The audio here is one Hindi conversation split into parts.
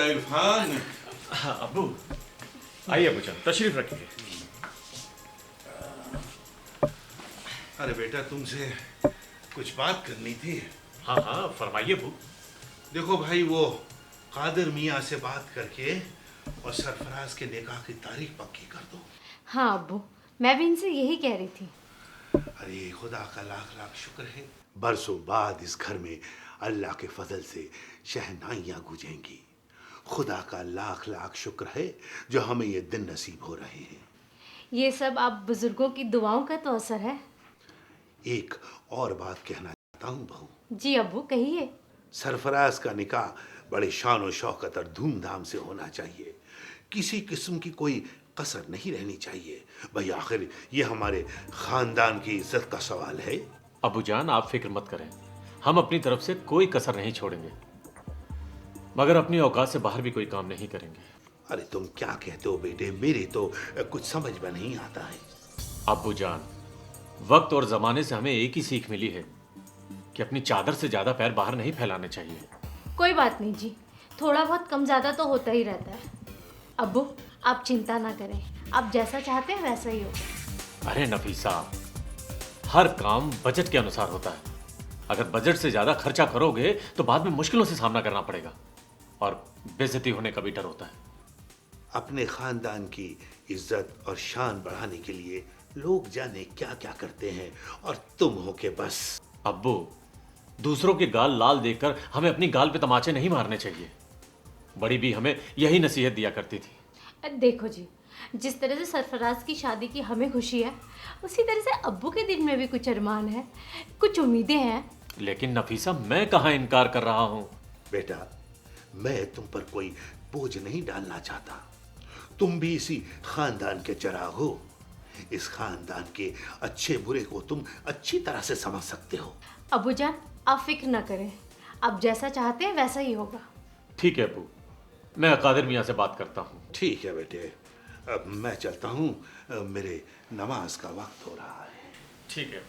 इरफान। हाँ अब्बू, आइए अब्बू जान, तशरीफ रखिए। अरे बेटा, तुमसे कुछ बात करनी थी। हाँ हाँ फरमाइए अब्बू। देखो भाई, वो कादिर मियाँ से बात करके और सरफराज के निकाह की तारीख पक्की कर दो। हाँ अब्बू, मैं भी इनसे यही कह रही थी। अरे खुदा का लाख लाख शुक्र है, बरसों बाद इस घर में अल्लाह के फजल से शहनाइयाँ गूंजेंगी। खुदा का लाख लाख शुक्र है जो हमें ये दिन नसीब हो रहे हैं। ये सब आप बुजुर्गों की दुआओं का तो असर है। एक और बात कहना चाहता हूँ बहू। जी अब्बू, कहिए। सरफराज का निकाह बड़े शान और शौकत और धूमधाम से होना चाहिए। किसी किस्म की कोई कसर नहीं रहनी चाहिए। भाई आखिर ये हमारे खानदान की इज्जत का सवाल है। अब्बू जान आप फिक्र मत करें, हम अपनी तरफ से कोई कसर नहीं छोड़ेंगे, मगर अपनी औकात से बाहर भी कोई काम नहीं करेंगे। अरे तुम क्या कहते हो बेटे, मेरे तो कुछ समझ में नहीं आता है। अब्बू जान, वक्त और जमाने से हमें एक ही सीख मिली है कि अपनी चादर से ज्यादा पैर बाहर नहीं फैलाने चाहिए। कोई बात नहीं जी, थोड़ा बहुत कम ज़्यादा तो होता ही रहता है। अब्बू आप चिंता ना करें, आप जैसा चाहते हैं वैसा ही होगा। अरे नफीसा, हर काम बजट के अनुसार होता है। अगर बजट से ज्यादा खर्चा करोगे तो बाद में मुश्किलों से सामना करना पड़ेगा और बेइज्जती होने का भी डर होता है। अपने खानदान की इज्जत और शान बढ़ाने के लिए लोग जाने क्या क्या करते हैं और तुम हो के बस। अब्बू, दूसरों के गाल लाल देखकर हमें अपनी गाल पे तमाचे नहीं मारने चाहिए। बड़ी भी हमें यही नसीहत दिया करती थी। देखो जी, जिस तरह से सरफराज की शादी की हमें खुशी है, उसी तरह से अब्बू के दिल में भी कुछ अरमान है, कुछ उम्मीदें हैं। लेकिन नफीसा, मैं कहाँ इनकार कर रहा हूँ। बेटा, मैं तुम पर कोई बोझ नहीं डालना चाहता। तुम भी इसी खानदान के चिराग हो। इस खानदान के अच्छे बुरे को तुम अच्छी तरह से समझ सकते हो। अब्बू जान आप फिक्र ना करें, आप जैसा चाहते हैं वैसा ही होगा। ठीक है अब्बू, मैं कादिर मियाँ से बात करता हूँ। ठीक है बेटे, अब मैं चलता हूँ, मेरे नमाज का वक्त हो रहा है। ठीक है।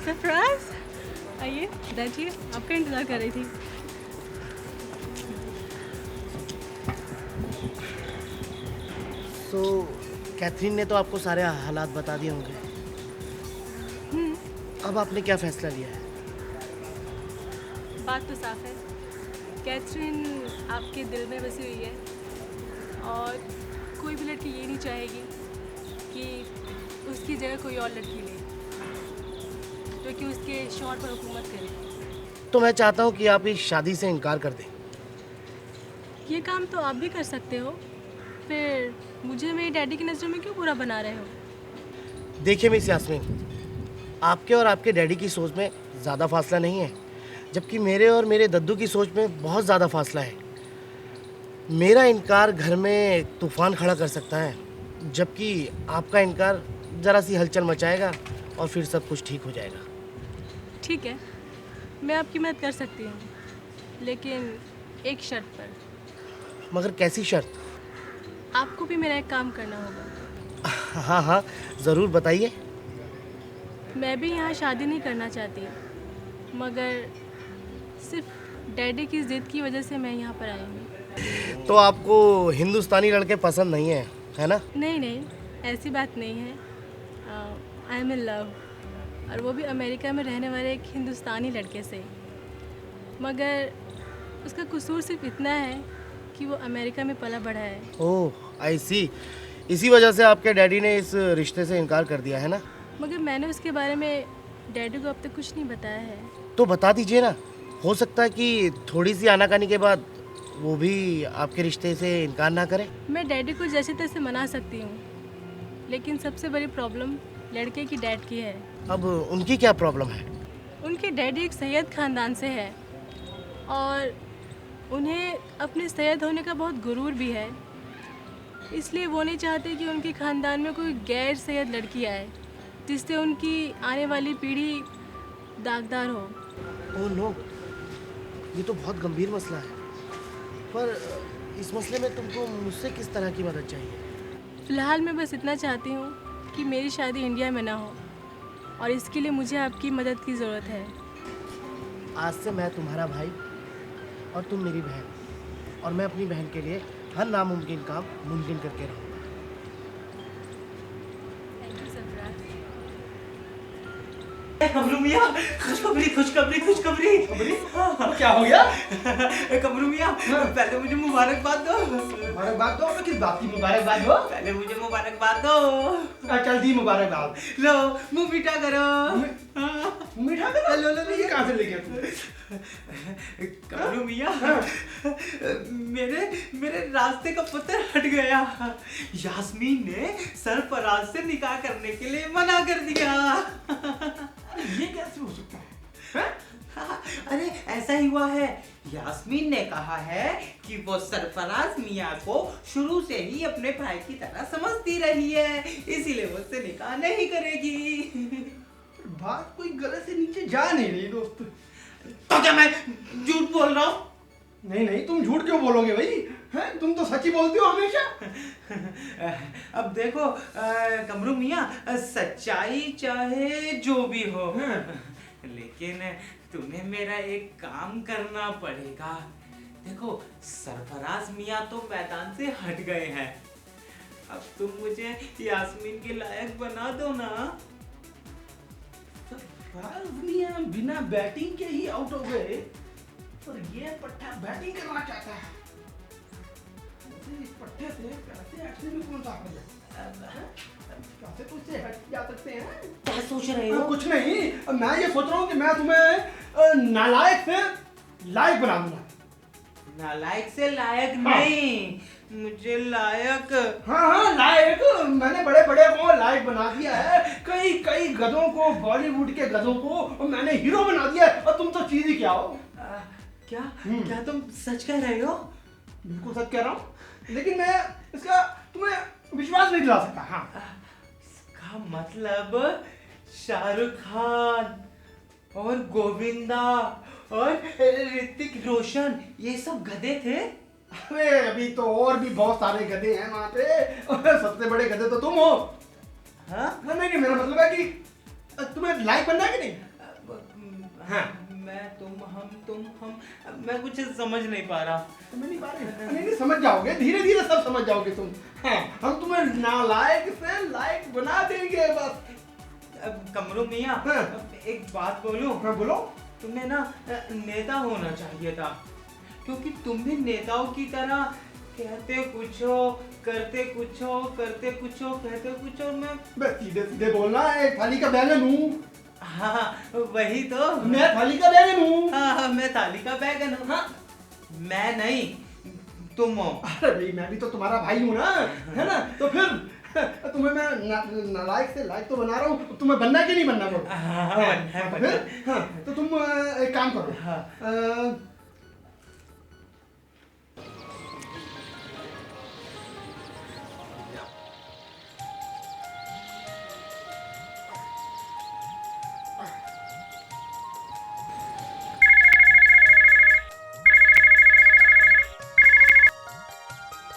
सरफराज, आइए बैठिए, आपका इंतज़ार कर रही थी। तो कैथरीन ने तो आपको सारे हालात बता दिए होंगे। अब आपने क्या फैसला लिया है? बात तो साफ है, कैथरीन आपके दिल में बसी हुई है और कोई भी लड़की ये नहीं चाहेगी कि उसकी जगह कोई और लड़की ले जो कि उसके शौहर पर हुकूमत करे। तो मैं चाहता हूँ कि आप इस शादी से इनकार कर दें। ये काम तो आप भी कर सकते हो, फिर मुझे मेरी डैडी की नज़रों में क्यों बुरा बना रहे हो? देखिए मिस यास्मीन, आपके और आपके डैडी की सोच में ज़्यादा फासला नहीं है, जबकि मेरे और मेरे दद्दू की सोच में बहुत ज़्यादा फासला है। मेरा इनकार घर में तूफान खड़ा कर सकता है, जबकि आपका इनकार ज़रा सी हलचल मचाएगा और फिर सब कुछ ठीक हो जाएगा। ठीक है, मैं आपकी मदद कर सकती हूँ, लेकिन एक शर्त पर। मगर कैसी शर्त? आपको भी मेरा एक काम करना होगा। हाँ हाँ ज़रूर बताइए। मैं भी यहाँ शादी नहीं करना चाहती, मगर सिर्फ डैडी की ज़िद की वजह से मैं यहाँ पर आई हूँ। तो आपको हिंदुस्तानी लड़के पसंद नहीं है ना? नहीं नहीं, ऐसी बात नहीं है। आई एम इन लव, और वो भी अमेरिका में रहने वाले एक हिंदुस्तानी लड़के से। मगर उसका कसूर सिर्फ इतना है कि वो अमेरिका में पला बढ़ा है। ओह आई सी, इसी वजह से आपके डैडी ने इस रिश्ते से इनकार कर दिया है ना? मगर मैंने उसके बारे में डैडी को अब तक कुछ नहीं बताया है। तो बता दीजिए ना, हो सकता है कि थोड़ी सी आनाकानी के बाद वो भी आपके रिश्ते से इनकार ना करें? मैं डैडी को जैसे तैसे मना सकती हूँ, लेकिन सबसे बड़ी प्रॉब्लम लड़के की डैड की है। अब उनकी क्या प्रॉब्लम है? उनके डैडी एक सैयद ख़ानदान से है और उन्हें अपने सैयद होने का बहुत गुरूर भी है, इसलिए वो नहीं चाहते कि उनके ख़ानदान में कोई गैर सैयद लड़की आए जिससे उनकी आने वाली पीढ़ी दागदार हो। ओह नो, ये तो बहुत गंभीर मसला है। पर इस मसले में तुमको मुझसे किस तरह की मदद चाहिए? फ़िलहाल मैं बस इतना चाहती हूँ कि मेरी शादी इंडिया में ना हो, और इसके लिए मुझे आपकी मदद की ज़रूरत है। आज से मैं तुम्हारा भाई और तुम मेरी बहन, और मैं अपनी बहन के लिए हर नामुमकिन काम मुमकिन करके रहूँगा। Thank you Sarfaraz. कमरू मियाँ, खुशखबरी खुशखबरी खुशखबरी। क्या हो गया? कमरू मियाँ, पहले मुझे मुबारकबाद दो। मुबारकबाद दो? किस बात की मुबारकबाद दो? पहले मुझे मुबारकबाद दो। चल दी मुबारकबाद। लो मुंह मीठा करो। मीठा करो? लो लो लो, ये कहाँ से लेके तुम? कमरू मियाँ, मेरे रास्ते का पत्थर हट गया। यास्मीन ने सरफराज से निकाह करने के लिए मना कर दिया। ये कैसे हो सकता है? हाँ, अरे ऐसा ही हुआ है। यास्मीन ने कहा है कि वो सरफराज मियाँ को शुरू से ही अपने भाई की तरह समझती रही है, इसीलिए वो उससे निकाह नहीं करेगी। बात कोई गले से नीचे जा नहीं रही दोस्त। तो क्या मैं झूठ बोल रहा हूँ? नहीं नहीं, तुम झूठ क्यों बोलोगे भाई? हैं, तुम तो सच ही बोलते हो हमेशा। अब देखो कमरू मियाँ, सच्चाई चाहे जो भी हो, लेकिन तुम्हें मेरा एक काम करना पड़ेगा। देखो सरफराज मियाँ तो मैदान से हट गए हैं, अब तुम मुझे यास्मीन के लायक बना दो ना। मियाँ बिना बैटिंग के ही आउट हो गए, और ये पट्टा बैटिंग करना चाहता है। इस पट्टे से कैसे एक्शन में कौन सा कैसे तो इससे हट जा सकते हैं? क्या सोच रहे हो? कुछ नहीं, मैं ये सोच रहा हूँ कि मैं तुम्हें नालायक से लायक बना दूंगा। नालायक से लायक नहीं, मुझे लायक। हाँ लायक। मैंने बड़े बड़े को लायक बना दिया है, कई कई गधों को, बॉलीवुड के गधों को मैंने हीरो बना दिया है, और तुम तो चीज ही क्या हो? क्या तुम सच कह रहे हो? बिल्कुल सच कह रहा हूँ, लेकिन मैं इसका तुम्हें विश्वास नहीं दिला सकता। हाँ, इसका मतलब शाहरुख खान और गोविंदा और ऋतिक रोशन ये सब गधे थे? अरे अभी तो और भी बहुत सारे गधे हैं वहाँ पे, और सबसे बड़े गधे तो तुम हो। हाँ? नहीं, मेरा मतलब है कि तुम्हें लायक बनना है कि नहीं? हाँ। मैं मैं कुछ समझ नहीं पा रहा। समझ नहीं पा रहे? नहीं समझ जाओगे, धीरे धीरे सब समझ जाओगे तुम। हाँ, हम तुम्हें नालायक से लायक बना देंगे बस। अब कमरू मियाँ, हाँ। एक बात बोलूं? हाँ बोलो। तुम्हें ना नेता होना चाहिए था, क्योंकि तुम भी नेताओं की तरह कहते कुछ हो, करते कुछ हो, करते कुछ हो, कहते कुछ हो। मैं सीधे सीधे बोलना, एक थाली का बैगन हूँ। हाँ वही तो। मैं थाली का बैगन हूँ। हाँ मैं थाली का बैगन हूँ। हाँ। मैं नहीं, तुम हो। अरे भाई, मैं भी तो तुम्हारा भाई हूँ ना, है ना? तो फिर तुम्हें मैं नालायक से लायक तो बना रहा हूँ, तुम्हें बनना है कि नहीं बनना? बोलो। हाँ, बनना है, बनना है। हाँ, तो तुम एक काम करो। हाँ।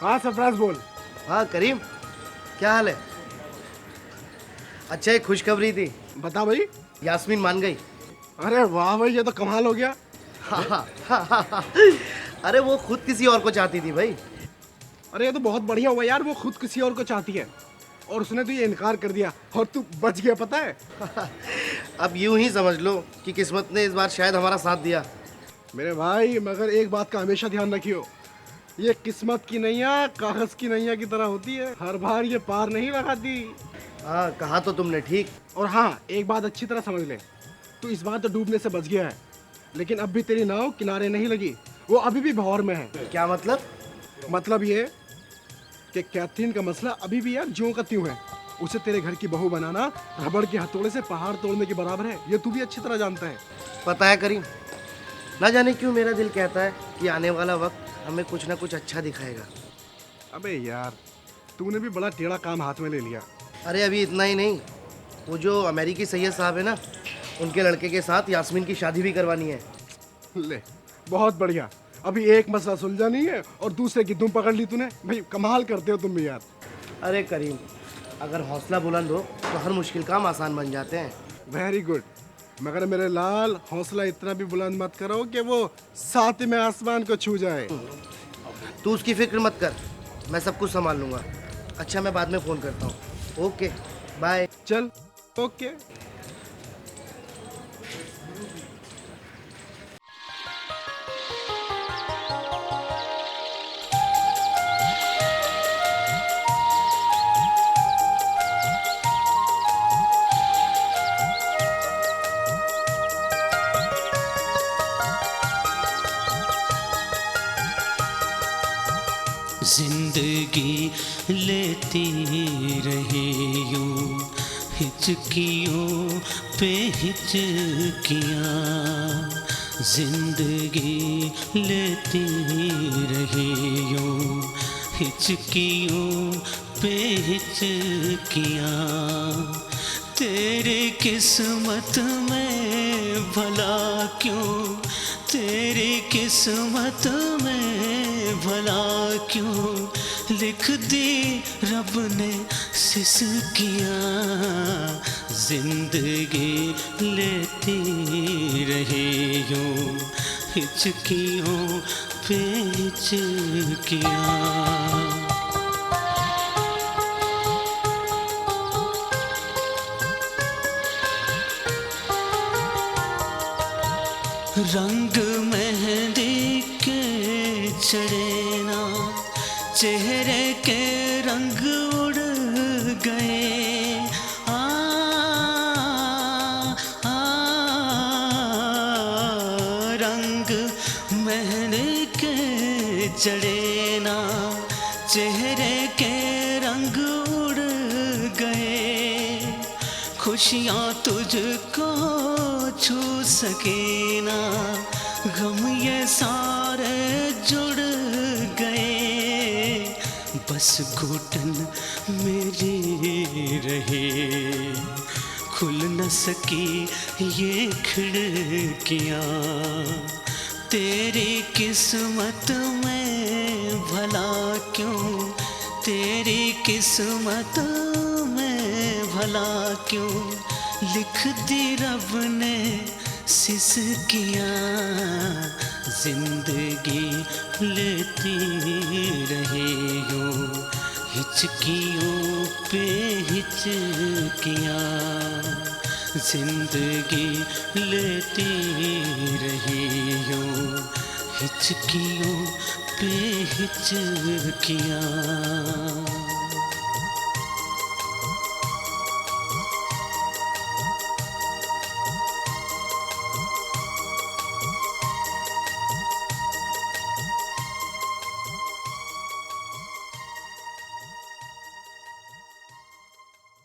हाँ सरफराज बोल। हाँ करीम, क्या हाल है? अच्छा, एक खुशखबरी थी। बता भाई। यास्मीन मान गई। अरे वाह भाई, ये तो कमाल हो गया। हाँ। अरे वो खुद किसी और को चाहती थी भाई। अरे ये तो बहुत बढ़िया हुआ यार, वो खुद किसी और को चाहती है और उसने तो ये इनकार कर दिया और तू बच गया, पता है। अब यूं ही समझ लो कि किस्मत ने इस बार शायद हमारा साथ दिया। मेरे भाई, मगर एक बात का हमेशा ध्यान रखियो, ये किस्मत की नैया कागज की नैया की तरह होती है, हर बार ये पार नहीं लगाती। हाँ, कहा तो तुमने ठीक। और हाँ, एक बात अच्छी तरह समझ ले, तू इस बार तो डूबने से बच गया है, लेकिन अब भी तेरी नाव किनारे नहीं लगी। वो अभी भी भौर में है। क्या मतलब? मतलब ये कि कैथरीन का मसला अभी भी यार ज्यों का त्यों है। उसे तेरे घर की बहू बनाना रबड़ के हथौड़े से पहाड़ तोड़ने के बराबर है, ये तू भी अच्छी तरह जानता है। पता है करीम, ना जाने क्यों मेरा दिल कहता है कि आने वाला वक्त हमें कुछ ना कुछ अच्छा दिखाएगा। अबे यार, तूने भी बड़ा टेढ़ा काम हाथ में ले लिया। अरे अभी इतना ही नहीं, वो जो अमेरिकी सैयद साहब है ना, उनके लड़के के साथ यास्मीन की शादी भी करवानी है। ले, बहुत बढ़िया। अभी एक मसला सुलझा नहीं है और दूसरे की दुम पकड़ ली तूने। भाई कमाल करते हो तुम भी यार। अरे करीम, अगर हौसला बुलंद हो तो हर मुश्किल काम आसान बन जाते हैं। Very good. मगर मेरे लाल, हौसला इतना भी बुलंद मत करो कि वो सातवें आसमान को छू जाए। तू उसकी फिक्र मत कर, मैं सब कुछ संभाल लूँगा। अच्छा, मैं बाद में फ़ोन करता हूँ। Okay, bye. चल, ओके। जिंदगी लेती रही यूं हिचकियों पे हिचकियाँ, जिंदगी लेती रही यूं हिचकियों पे हिचकियाँ। तेरी किस्मत में भला क्यों, तेरी किस्मत में भला क्यों लिख दी रब ने सिसकियाँ। जिंदगी लेती रही यूं हिचकियों पे हिचकियाँ। रंग मेहंदी के चढ़े ना, चेहरे के रंग उड़ गए। रंग मेहंदी के चढ़े ना, चेहरे के रंग उड़ गए। खुशियाँ तुझको छू सके ना, गम ये सारे जुड़ गए। बस घुटन मेरी रहे, खुल न सकी ये खिड़कियाँ। तेरी किस्मत में भला क्यों, तेरी किस्मत में भला क्यों लिख दी रब ने सिसकियाँ। जिंदगी लेती रही यूं हिचकियों पे हिचकियाँ। जिंदगी लेती रही यूं हिचकियों पे हिचकियाँ।